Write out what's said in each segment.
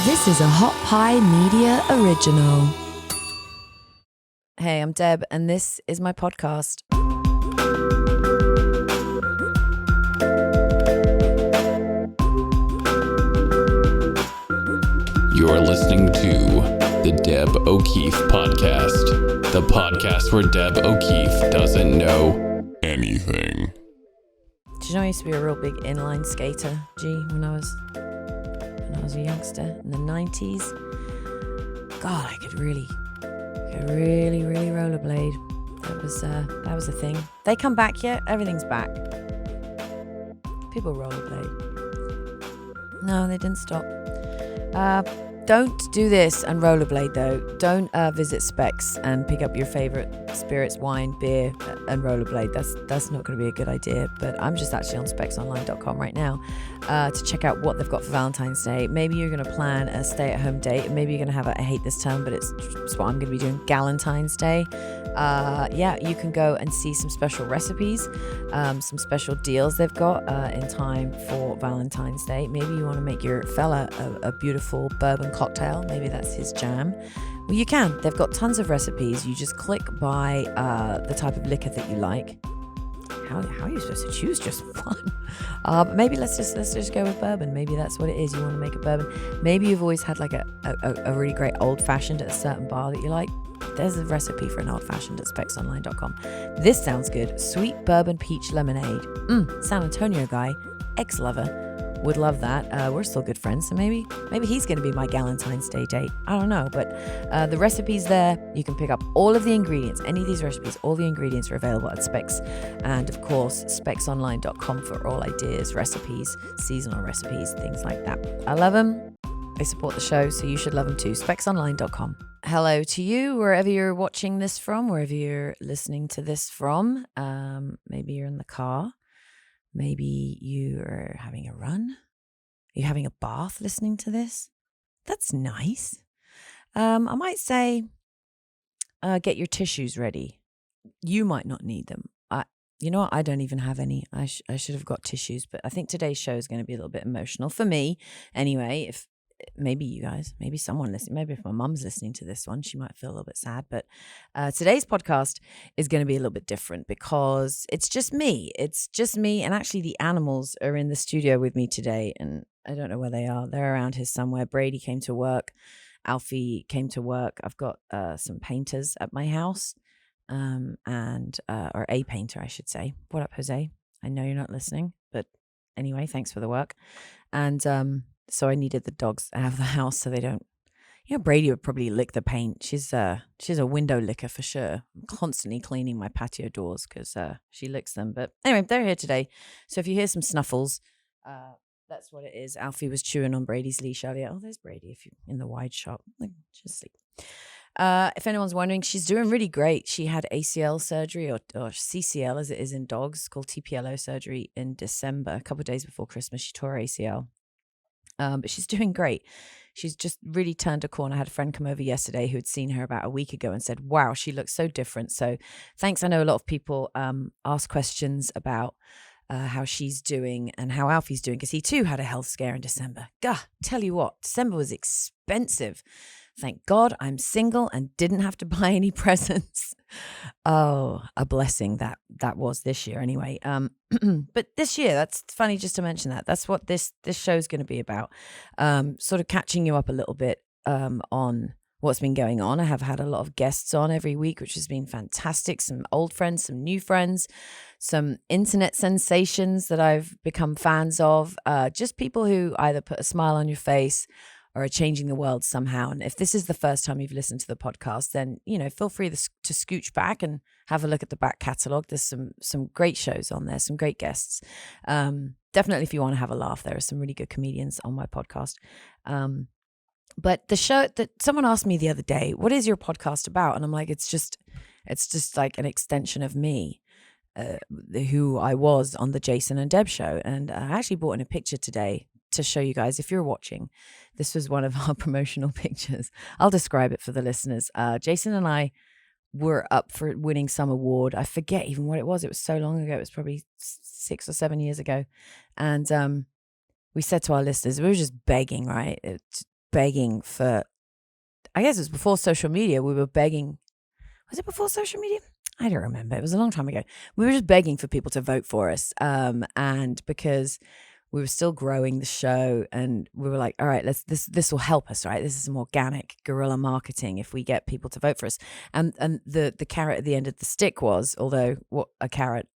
This is a Hot Pie Media original. Hey, I'm Deb, and this is my podcast. You're listening to the Deb O'Keefe podcast, the podcast where Deb O'Keefe doesn't know anything. Did you know I used to be a real big inline skater, when I was a youngster in the 90s? God, I could really rollerblade. That was a thing. They come back yet? Everything's back. People rollerblade. No, they didn't stop. Don't do this and rollerblade though. Don't visit Specs and pick up your favorite spirits, wine, beer and rollerblade. That's not going to be a good idea. But I'm just actually on specsonline.com right now to check out what they've got for Valentine's Day. Maybe you're going to plan a stay-at-home date. Maybe you're going to have I hate this term, but it's what I'm going to be doing. Galentine's Day. You can go and see some special recipes, some special deals they've got in time for Valentine's Day. Maybe you want to make your fella a beautiful bourbon cocktail. Maybe that's his jam. Well, you can. They've got tons of recipes. You just click by the type of liquor that you like. How are you supposed to choose just one? But maybe let's just go with bourbon. Maybe that's what it is. You want to make a bourbon. Maybe you've always had like a really great old fashioned at a certain bar that you like. There's a recipe for an old-fashioned at specsonline.com. This sounds good. Sweet bourbon peach lemonade. San Antonio guy, ex-lover, would love that. We're still good friends, so maybe he's going to be my Galentine's Day date. I don't know, but the recipe's there. You can pick up all of the ingredients. Any of these recipes, all the ingredients are available at Specs. And, of course, specsonline.com for all ideas, recipes, seasonal recipes, things like that. I love them. They support the show, so you should love them too. specsonline.com. Hello to you, wherever you're watching this from, wherever you're listening to this from. Maybe you're in the car. Maybe you're having a run. You're having a bath listening to this. That's nice. I might say, get your tissues ready. You might not need them. You know what? I don't even have any. I should have got tissues, but I think today's show is going to be a little bit emotional for me. Anyway, if maybe you guys, maybe someone listening, maybe if my mum's listening to this one, she might feel a little bit sad. But today's podcast is going to be a little bit different because it's just me. It's just me. And actually the animals are in the studio with me today. And I don't know where they are. They're around here somewhere. Brady came to work. Alfie came to work. I've got some painters at my house or a painter, I should say. What up, Jose? I know you're not listening, but anyway, thanks for the work. And so I needed the dogs out of the house so they don't, Brady would probably lick the paint. She's a window licker for sure. I'm constantly cleaning my patio doors because she licks them. But anyway, they're here today. So if you hear some snuffles, that's what it is. Alfie was chewing on Brady's leash earlier. Oh, there's Brady if you're in the wide shot. Just sleep. If anyone's wondering, she's doing really great. She had ACL surgery or CCL as it is in dogs, called TPLO surgery in December, a couple of days before Christmas. She tore her ACL. But she's doing great. She's just really turned a corner. I had a friend come over yesterday who had seen her about a week ago and said, wow, she looks so different. So thanks. I know a lot of people ask questions about how she's doing and how Alfie's doing because he too had a health scare in December. Gah, tell you what, December was expensive. Thank God I'm single and didn't have to buy any presents. Oh, a blessing that was this year anyway. But this year, that's funny just to mention that. That's what this show is going to be about. Sort of catching you up a little bit on what's been going on. I have had a lot of guests on every week, which has been fantastic. Some old friends, some new friends, some internet sensations that I've become fans of. Just people who either put a smile on your face or are changing the world somehow. And if this is the first time you've listened to the podcast, then, feel free to scooch back and have a look at the back catalogue. There's some great shows on there, some great guests. Definitely if you want to have a laugh, there are some really good comedians on my podcast. But the show that someone asked me the other day, what is your podcast about? And I'm like, it's just like an extension of me, who I was on the Jason and Deb show. And I actually brought in a picture today to show you guys if you're watching. This was one of our promotional pictures. I'll describe it for the listeners. Jason and I were up for winning some award. I forget even what it was. It was so long ago. It was probably 6 or 7 years ago. And we said to our listeners, we were just begging, right? begging for, I guess it was before social media. We were begging. Was it before social media? I don't remember. It was a long time ago. We were just begging for people to vote for us. And because we were still growing the show, and we were like, all right, this will help us, right? This is some organic guerrilla marketing if we get people to vote for us. And the carrot at the end of the stick was, although what a carrot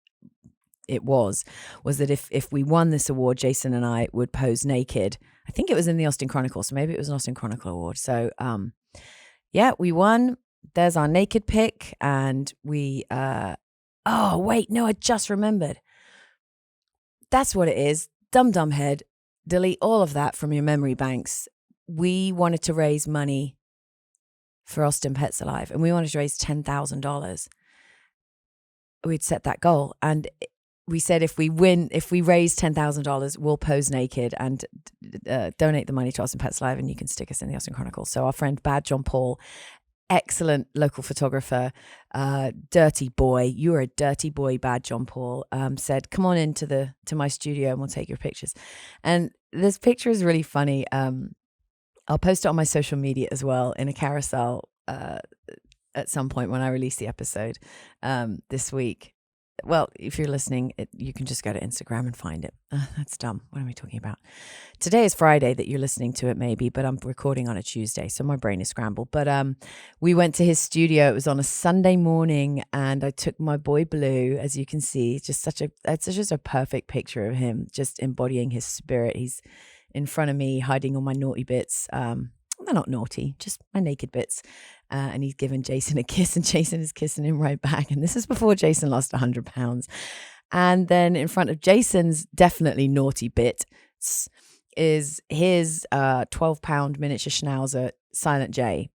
it was that if we won this award, Jason and I would pose naked. I think it was in the Austin Chronicle, so maybe it was an Austin Chronicle award. So yeah, we won. There's our naked pic, and we oh wait, no, I just remembered. That's what it is. Dumb head. Delete all of that from your memory banks. We wanted to raise money for Austin Pets Alive, and we wanted to raise $10,000. We'd set that goal, and we said if we raise $10,000, we'll pose naked and donate the money to Austin Pets Alive, and you can stick us in the Austin Chronicle. So our friend Bad John Paul, excellent local photographer, dirty boy, you're a dirty boy, Bad John Paul, said, come on into my studio and we'll take your pictures. And this picture is really funny. I'll post it on my social media as well in a carousel at some point when I release the episode this week. Well, if you're listening, you can just go to Instagram and find it. That's dumb. What am I talking about? Today is Friday that you're listening to it maybe, but I'm recording on a Tuesday, so my brain is scrambled. But we went to his studio. It was on a Sunday morning, and I took my boy Blue, as you can see. It's just a perfect picture of him, just embodying his spirit. He's in front of me, hiding all my naughty bits. They're not naughty, just my naked bits. And he's given Jason a kiss, and Jason is kissing him right back. And this is before Jason lost 100 pounds. And then in front of Jason's definitely naughty bit is his 12-pound miniature schnauzer, Silent J.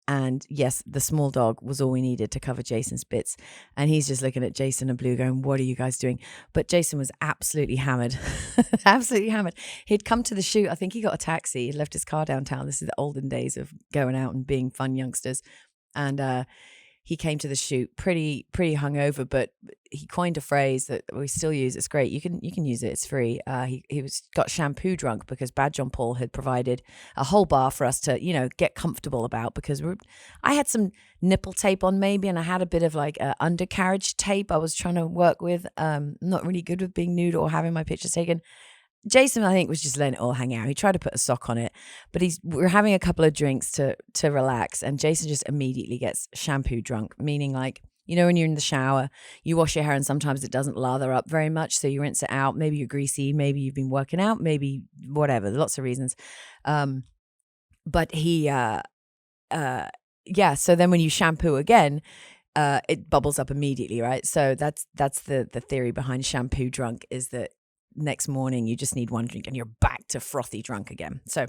And yes, the small dog was all we needed to cover Jason's bits. And he's just looking at Jason and Blue going, what are you guys doing? But Jason was absolutely hammered. Absolutely hammered. He'd come to the shoot. I think he got a taxi. He left his car downtown. This is the olden days of going out and being fun youngsters. And he came to the shoot pretty hungover, but he coined a phrase that we still use. It's great. You can use it. It's free. He got shampoo drunk because Bad John Paul had provided a whole bar for us to, get comfortable about, because I had some nipple tape on maybe, and I had a bit of like undercarriage tape I was trying to work with. Not really good with being nude or having my pictures taken. Jason, I think, was just letting it all hang out. He tried to put a sock on it, but we're having a couple of drinks to relax, and Jason just immediately gets shampoo drunk, meaning like, when you're in the shower, you wash your hair and sometimes it doesn't lather up very much, so you rinse it out. Maybe you're greasy, maybe you've been working out, maybe whatever. There's lots of reasons. But he, so then when you shampoo again, it bubbles up immediately, right? So that's the theory behind shampoo drunk, is that next morning you just need one drink and you're back to frothy drunk again. So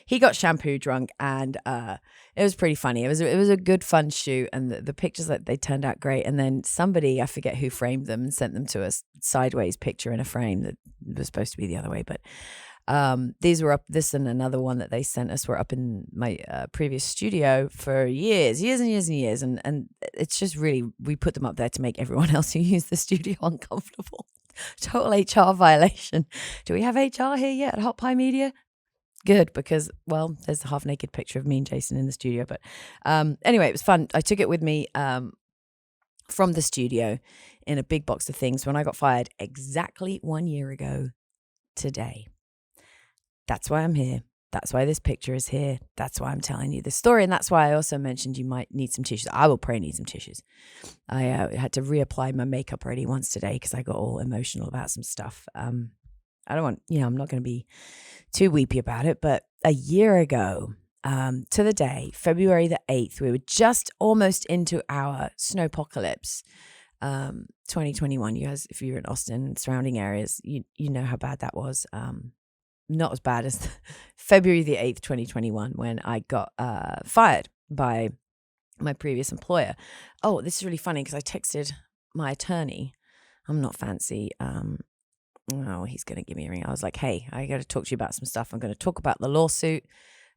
he got shampoo drunk, and it was pretty funny. It was a good fun shoot, and the pictures, that they turned out great. And then somebody, I forget who, framed them and sent them to us, sideways picture in a frame that was supposed to be the other way. But these were up, this and another one that they sent us were up in my previous studio for years and years. And it's just really, we put them up there to make everyone else who used the studio uncomfortable. Total HR violation. Do we have HR here yet at Hot Pie Media? Good, because, well, there's a half naked picture of me and Jason in the studio. But anyway, it was fun. I took it with me from the studio in a big box of things when I got fired exactly 1 year ago today. That's why I'm here. That's why this picture is here. That's why I'm telling you this story. And that's why I also mentioned you might need some tissues. I will probably need some tissues. I had to reapply my makeup already once today because I got all emotional about some stuff. I don't want, I'm not going to be too weepy about it. But a year ago, to the day, February the 8th, we were just almost into our snowpocalypse. 2021. You guys, if you're in Austin and surrounding areas, you know how bad that was. Not as bad as February the 8th, 2021, when I got fired by my previous employer. Oh, this is really funny because I texted my attorney. I'm not fancy. He's going to give me a ring. I was like, hey, I got to talk to you about some stuff. I'm going to talk about the lawsuit.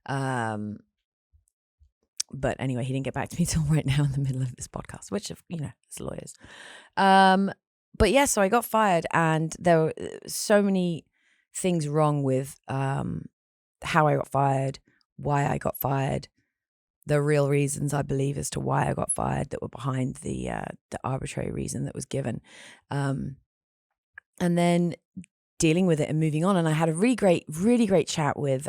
But anyway, he didn't get back to me till right now in the middle of this podcast, which, it's lawyers. But yeah, so I got fired, and there were so many things wrong with how I got fired, why I got fired, the real reasons I believe as to why I got fired that were behind the arbitrary reason that was given, and then dealing with it and moving on. And I had a really great chat with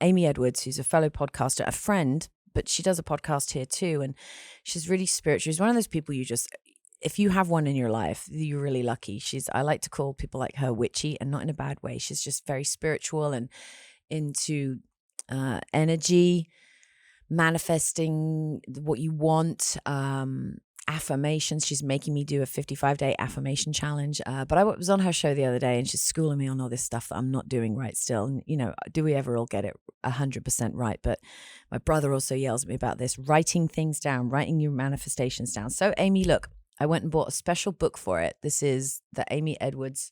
Amy Edwards, who's a fellow podcaster, a friend, but she does a podcast here too, and she's really spiritual. She's one of those people if you have one in your life, you're really lucky. I like to call people like her witchy, and not in a bad way. She's just very spiritual and into energy, manifesting what you want, affirmations. She's making me do a 55-day affirmation challenge. But I was on her show the other day, and she's schooling me on all this stuff that I'm not doing right still. And, do we ever all get it 100% right? But my brother also yells at me about this, writing things down, writing your manifestations down. So Amy, look, I went and bought a special book for it. This is the Amy Edwards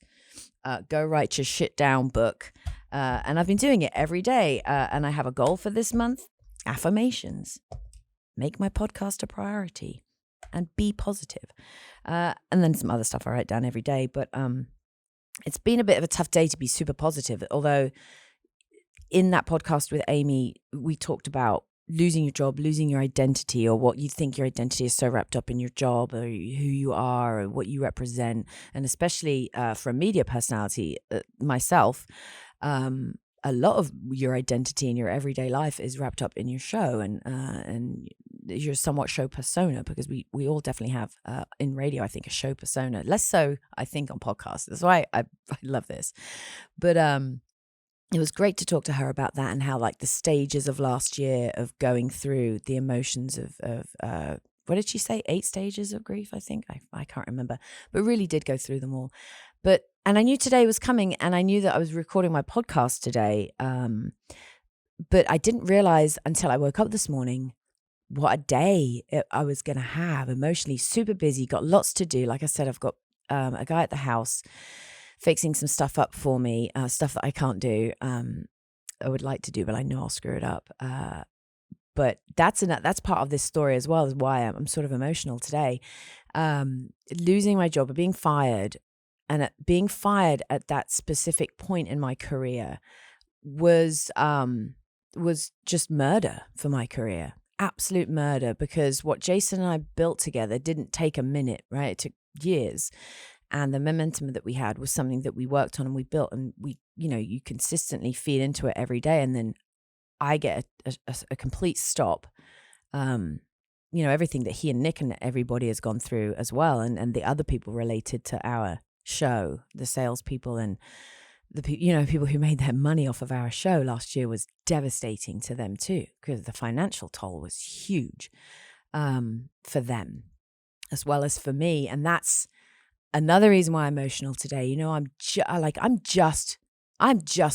Go Write Your Shit Down book. And I've been doing it every day. And I have a goal for this month. Affirmations. Make my podcast a priority and be positive. And then some other stuff I write down every day. But it's been a bit of a tough day to be super positive. Although in that podcast with Amy, we talked about losing your job, losing your identity, or what you think your identity is so wrapped up in your job or who you are or what you represent. And especially for a media personality, myself, a lot of your identity in your everyday life is wrapped up in your show and your somewhat show persona, because we all definitely have in radio, I think, a show persona. Less so, I think, on podcasts. That's why I love this. But it was great to talk to her about that and how, like, the stages of last year of going through the emotions of what did she say? 8 stages of grief, I think. I can't remember, but really did go through them all. And I knew today was coming, and I knew that I was recording my podcast today. But I didn't realize until I woke up this morning what a day I was going to have, emotionally super busy, got lots to do. Like I said, I've got a guy at the house fixing some stuff up for me, stuff that I can't do. I would like to do, but I know I'll screw it up. But that's part of this story as well, as why I'm sort of emotional today. Losing my job or being fired, and being fired at that specific point in my career was just murder for my career. Absolute murder, because what Jason and I built together didn't take a minute, right? It took years. And the momentum that we had was something that we worked on and we built, and you consistently feed into it every day. And then I get a complete stop. Everything that he and Nick and everybody has gone through as well. And the other people related to our show, the salespeople and the people who made their money off of our show last year, was devastating to them too, because the financial toll was huge for them as well as for me. And that's another reason why I'm emotional today. I'm just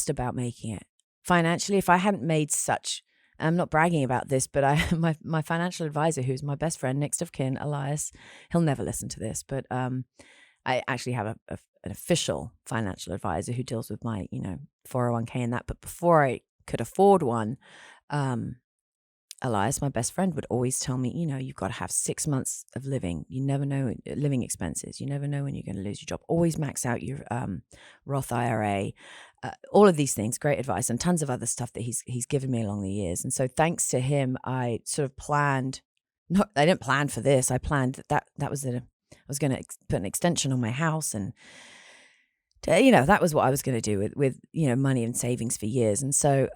about making it financially. If I hadn't made such, I'm not bragging about this, but my financial advisor, who's my best friend, next of kin, Elias, he'll never listen to this, but I actually have an official financial advisor who deals with my 401k and that. But before I could afford one, Elias, my best friend, would always tell me, you've got to have 6 months of living. You never know living expenses. You never know when you're going to lose your job. Always max out your Roth IRA. All of these things, great advice, and tons of other stuff that he's given me along the years. And so thanks to him, I sort of planned. No, I didn't plan for this. I planned that was I was going to put an extension on my house, and that was what I was going to do with money and savings for years. And so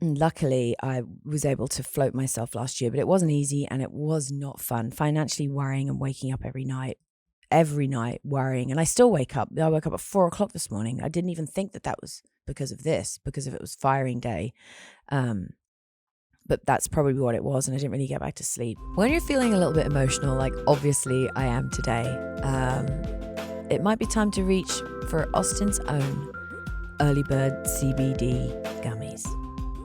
luckily I was able to float myself last year, but it wasn't easy and it was not fun, financially worrying and waking up every night worrying. And I still wake up. I woke up at 4:00 this morning. I didn't even think that was because of it was firing day. But that's probably what it was, and I didn't really get back to sleep. When you're feeling a little bit emotional, like obviously I am today, it might be time to reach for Austin's own Early Bird CBD gummies.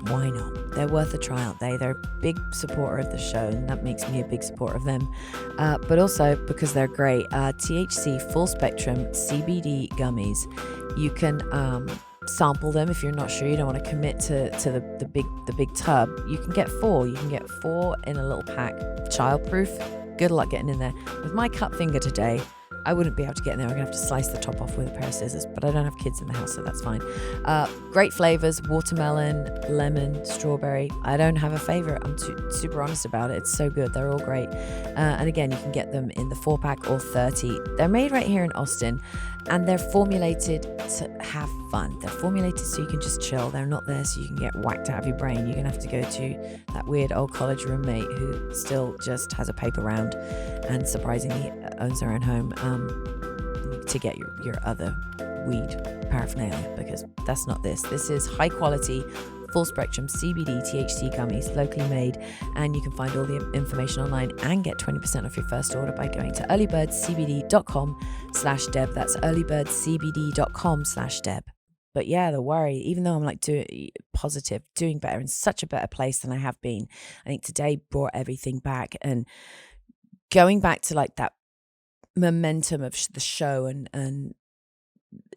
Why not? They're worth a try, aren't they? They're a big supporter of the show, and that makes me a big supporter of them. But also because they're great. THC full spectrum CBD gummies. You can sample them if you're not sure, you don't want to commit to the big tub. You can get 4. You can get 4 in a little pack. Childproof. Good luck getting in there. With my cut finger today, I wouldn't be able to get in there. I'm going to have to slice the top off with a pair of scissors, but I don't have kids in the house, so that's fine. Great flavors, watermelon, lemon, strawberry. I don't have a favorite. I'm super honest about it. It's so good. They're all great. And again, you can get them in the 4-pack or 30. They're made right here in Austin, and they're formulated to have fun. They're formulated so you can just chill. They're not there so you can get whacked out of your brain. You're going to have to go to that weird old college roommate who still just has a paper round and surprisingly owns their own home to get your other weed paraphernalia, because that's not this. This is high quality, full spectrum CBD THC gummies, locally made, and you can find all the information online and get 20% off your first order by going to earlybirdcbd.com/Deb. That's earlybirdcbd.com/Deb. But yeah, the worry, even though I'm like doing positive, doing better, in such a better place than I have been, I think today brought everything back, and going back to like that momentum of the show and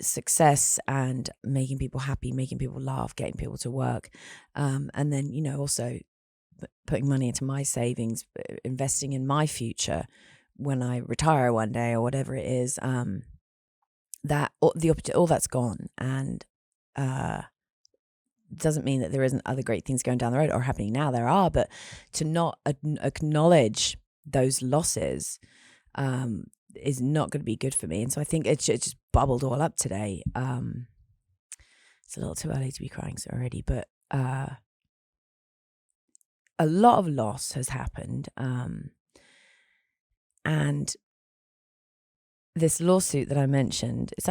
success and making people happy, making people laugh, getting people to work, and then also putting money into my savings, investing in my future when I retire one day or whatever it is. That all that's gone, and doesn't mean that there isn't other great things going down the road or happening now. There are, but to not acknowledge those losses is not going to be good for me. And so I think it just bubbled all up today. It's a little too early to be crying so already, but a lot of loss has happened, and this lawsuit that I mentioned, it's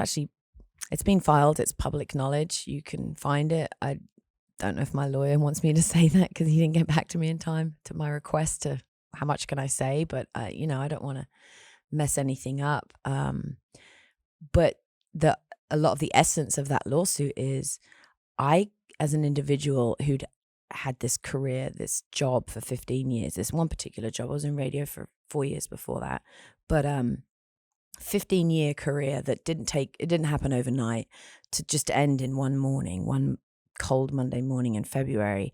been filed. It's public knowledge. You can find it. I don't know if my lawyer wants me to say that because he didn't get back to me in time to my request to how much can I say, but I don't want to mess anything up. But a lot of the essence of that lawsuit is I, as an individual who'd had this career, this job for 15 years, this one particular job, I was in radio for 4 years before that, but 15-year career that didn't happen overnight to just end in one cold Monday morning in February.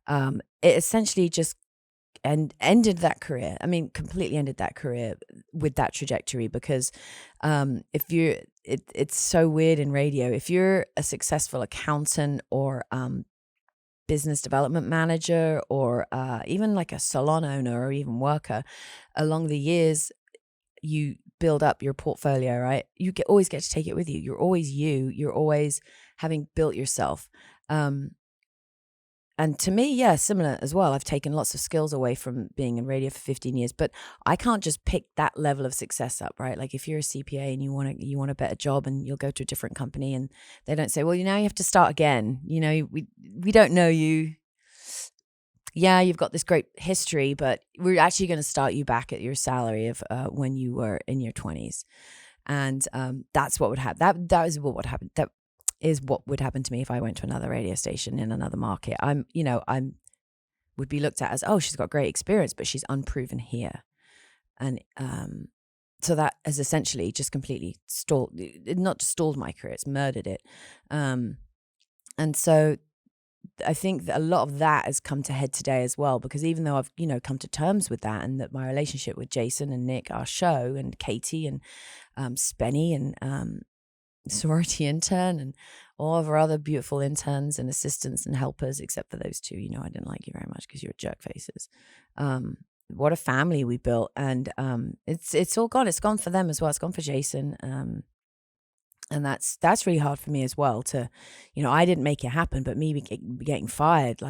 It essentially just ended that career. I mean, completely ended that career with that trajectory, because it's so weird in radio. If you're a successful accountant or business development manager or even like a salon owner or even worker, along the years, you build up your portfolio, right? You always get to take it with you. You're always you. You're always having built yourself. And to me, yeah, similar as well. I've taken lots of skills away from being in radio for 15 years, but I can't just pick that level of success up, right? Like if you're a CPA and you want a better job and you'll go to a different company and they don't say, well, now you have to start again. We don't know you. Yeah, you've got this great history, but we're actually going to start you back at your salary of when you were in your 20s. And that's what would happen. That is what would happen. That is what would happen to me if I went to another radio station in another market. I would be looked at as, oh, she's got great experience, but she's unproven here. And so that has essentially just completely not just stalled my career, it's murdered it. And so I think that a lot of that has come to head today as well, because even though I've, come to terms with that, and that my relationship with Jason and Nick, our show, and Katie and Spenny and sorority intern and all of our other beautiful interns and assistants and helpers, except for those two, I didn't like you very much because you were jerk faces. What a family we built, and it's all gone. It's gone for them as well. It's gone for Jason. And that's really hard for me as well to, I didn't make it happen, but me getting fired,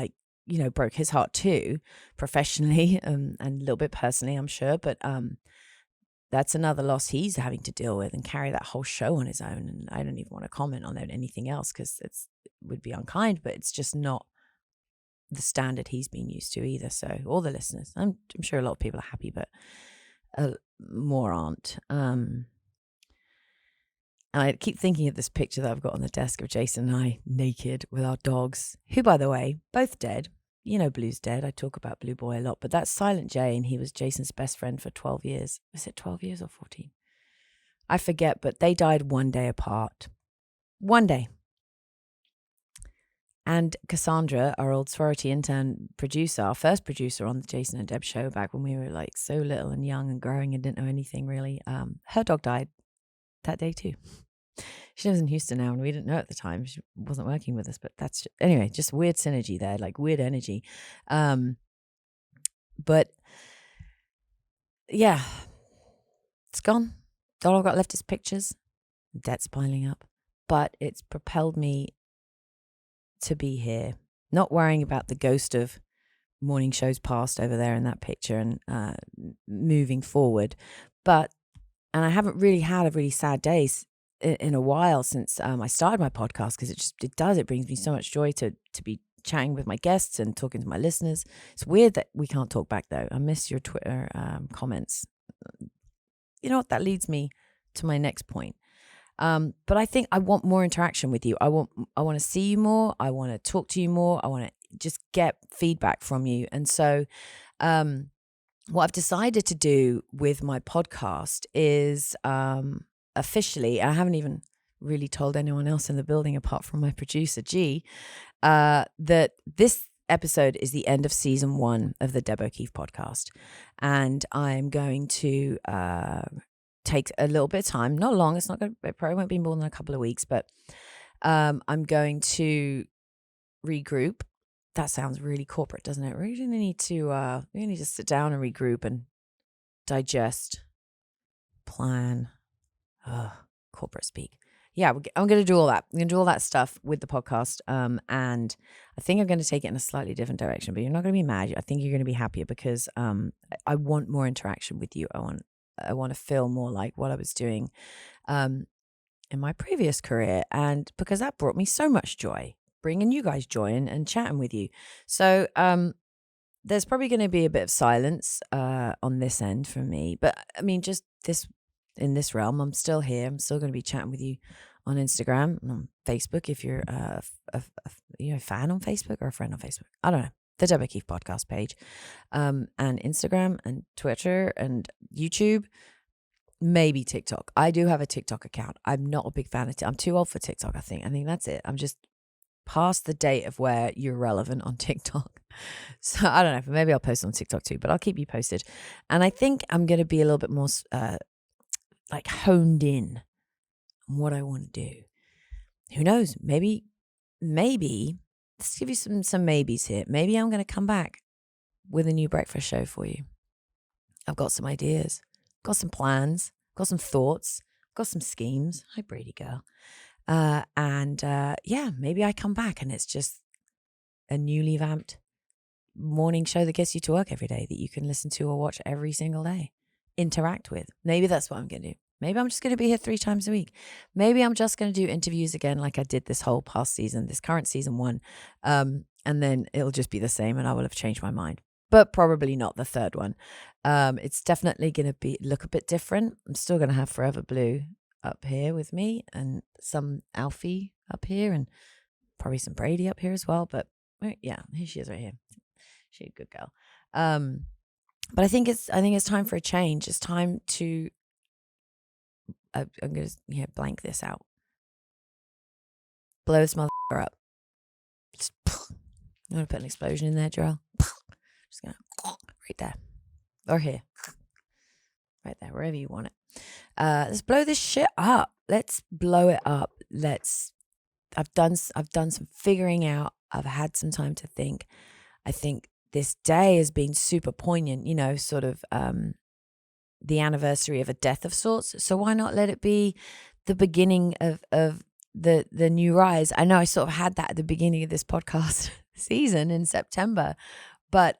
broke his heart too, professionally, and a little bit personally, I'm sure. But that's another loss he's having to deal with and carry that whole show on his own. And I don't even want to comment on anything else because it would be unkind, but it's just not the standard he's been used to either. So all the listeners, I'm sure a lot of people are happy, but more aren't. And I keep thinking of this picture that I've got on the desk of Jason and I naked with our dogs, who, by the way, both dead. Blue's dead. I talk about Blue Boy a lot, but that's Silent J, and he was Jason's best friend for 12 years. Was it 12 years or 14? I forget, but they died one day apart. One day. And Cassandra, our old sorority intern producer, our first producer on the Jason and Deb show back when we were so little and young and growing and didn't know anything really, her dog died that day too. She lives in Houston now, and we didn't know at the time. She wasn't working with us, but anyway, just weird synergy there, like weird energy. But yeah, it's gone. All I've got left is pictures. Debt's piling up, but it's propelled me to be here, not worrying about the ghost of morning shows past over there in that picture and moving forward. And I haven't really had a really sad day in a while since I started my podcast, because it brings me so much joy to be chatting with my guests and talking to my listeners. It's weird that we can't talk back though. I miss your Twitter comments. You know what? That leads me to my next point. But I think I want more interaction with you. I want to see you more. I want to talk to you more. I want to just get feedback from you. And so, what I've decided to do with my podcast is, officially, I haven't even really told anyone else in the building apart from my producer, G, that this episode is the end of season 1 of the Deb O'Keefe podcast. And I'm going to take a little bit of time, not long. It probably won't be more than a couple of weeks, but I'm going to regroup. That sounds really corporate, doesn't it? We really need to sit down and regroup and digest, plan, corporate speak. Yeah, I'm going to do all that. I'm going to do all that stuff with the podcast. And I think I'm going to take it in a slightly different direction, but you're not going to be mad. I think you're going to be happier because I want more interaction with you. I want to feel more like what I was doing in my previous career. And because that brought me so much joy, bringing you guys joy and chatting with you. So there's probably going to be a bit of silence on this end for me. But I mean, just in this realm, I'm still here. I'm still going to be chatting with you on Instagram and on Facebook. If you're a fan on Facebook or a friend on Facebook, I don't know. The Deb O'Keefe podcast page, and Instagram and Twitter and YouTube, maybe TikTok. I do have a TikTok account. I'm not a big fan of it. I'm too old for TikTok, I think. That's it. I'm just past the date of where you're relevant on TikTok. So I don't know. Maybe I'll post on TikTok too, but I'll keep you posted. And I think I'm going to be a little bit more like honed in on what I want to do. Who knows? Maybe, let's give you some maybes here. Maybe I'm going to come back with a new breakfast show for you. I've got some ideas, got some plans, got some thoughts, got some schemes. Hi, Brady girl. Maybe I come back and it's just a newly vamped morning show that gets you to work every day that you can listen to or watch every single day, interact with. Maybe that's what I'm going to do. Maybe I'm just going to be here 3 times a week. Maybe I'm just going to do interviews again like I did this whole past season, this current season 1. And then it'll just be the same and I will have changed my mind. But probably not the third one. It's definitely going to look a bit different. I'm still going to have Forever Blue up here with me and some Alfie up here and probably some Brady up here as well. But yeah, here she is right here. She's a good girl. But I think it's time for a change. It's time to I'm going to blank this out. Blow this motherfucker up. Just, I'm going to put an explosion in there, Joel. Just going to right there. Or here. Right there, wherever you want it. Let's blow this shit up. Let's blow it up. I've done some figuring out. I've had some time to think. I think this day has been super poignant, sort of the anniversary of a death of sorts. So why not let it be the beginning of the new rise? I know I sort of had that at the beginning of this podcast season in September, but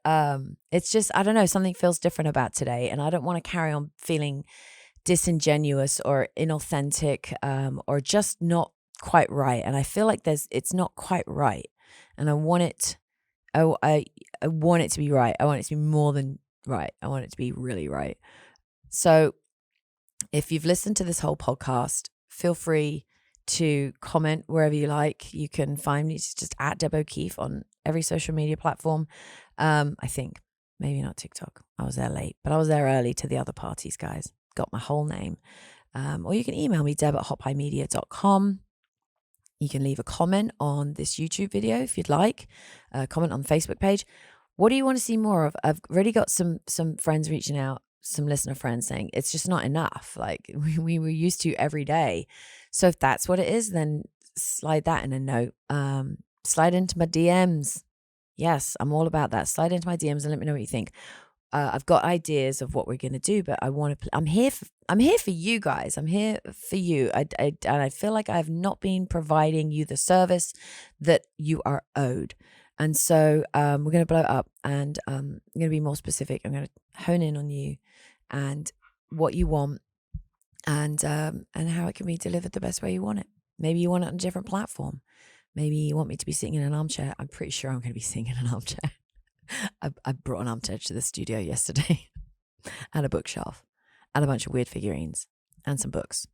it's just, I don't know, something feels different about today. And I don't want to carry on feeling disingenuous or inauthentic or just not quite right. And I feel like it's not quite right. And I want it to be right. I want it to be more than right. I want it to be really right. So if you've listened to this whole podcast, feel free to comment wherever you like. You can find me just at Deb O'Keefe on every social media platform. I think maybe not TikTok. I was there late, but I was there early to the other parties, guys. Got my whole name. Or you can email me, deb@hotpiemedia.com. You can leave a comment on this YouTube video if you'd like. Comment on the Facebook page. What do you want to see more of? I've already got some friends reaching out some listener friends saying it's just not enough. Like we were used to every day. So if that's what it is, then slide that in a note. Slide into my DMs. Yes, I'm all about that. Slide into my DMs and let me know what you think. I've got ideas of what we're going to do, but I'm here for you guys. I'm here for you. And I feel like I have not been providing you the service that you are owed. And so we're going to blow it up, and I'm going to be more specific. I'm going to hone in on you and what you want, and how it can be delivered the best way you want it. Maybe you want it on a different platform. Maybe you want me to be sitting in an armchair. I'm pretty sure I'm going to be sitting in an armchair. I brought an armchair to the studio yesterday and a bookshelf and a bunch of weird figurines and some books.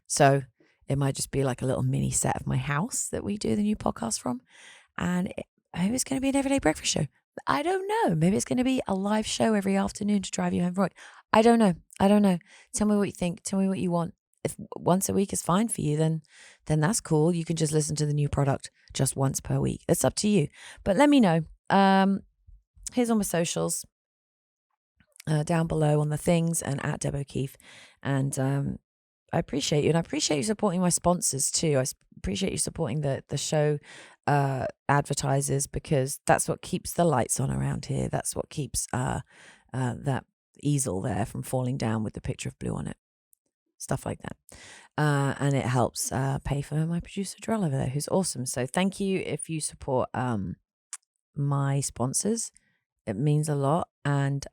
So it might just be like a little mini set of my house that we do the new podcast from. And maybe it's going to be an everyday breakfast show. I don't know. Maybe it's going to be a live show every afternoon to drive you home from work. I don't know. Tell me what you think. Tell me what you want. If once a week is fine for you, then that's cool. You can just listen to the new product just once per week. It's up to you. But let me know. Here's all my socials down below on the things, and at Deb O'Keefe. And I appreciate you. And I appreciate you supporting my sponsors too. I appreciate you supporting the show advertisers, because that's what keeps the lights on around here. That's what keeps that easel there from falling down with the picture of blue on it. Stuff like that. And it helps pay for my producer Drell over there, who's awesome. So thank you if you support my sponsors. It means a lot. And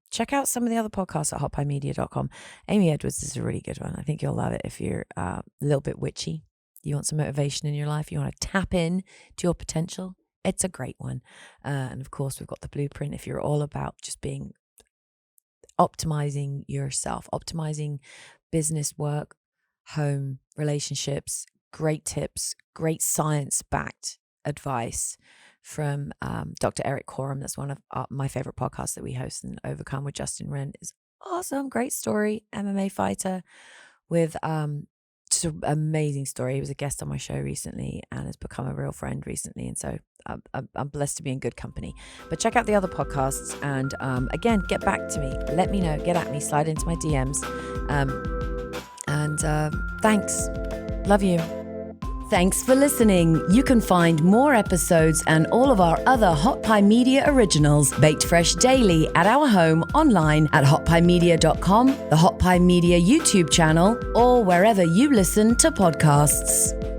check out some of the other podcasts at hotpiemedia.com. Amy Edwards is a really good one. I think you'll love it if you're a little bit witchy. You want some motivation in your life. You want to tap in to your potential. It's a great one. And of course, we've got the blueprint if you're all about just optimizing yourself, optimizing business, work, home, relationships. Great tips, great science-backed advice from Dr. Eric Coram. That's one of my favorite podcasts that we host, and Overcome with Justin Wren is awesome. Great story. MMA fighter with just an amazing story. He was a guest on my show recently and has become a real friend recently. And so I'm blessed to be in good company. But check out the other podcasts, and again, get back to me. Let me know. Get at me. Slide into my DMs. Thanks. Love you. Thanks for listening. You can find more episodes and all of our other Hot Pie Media originals baked fresh daily at our home online at hotpiemedia.com, the Hot Pie Media YouTube channel, or wherever you listen to podcasts.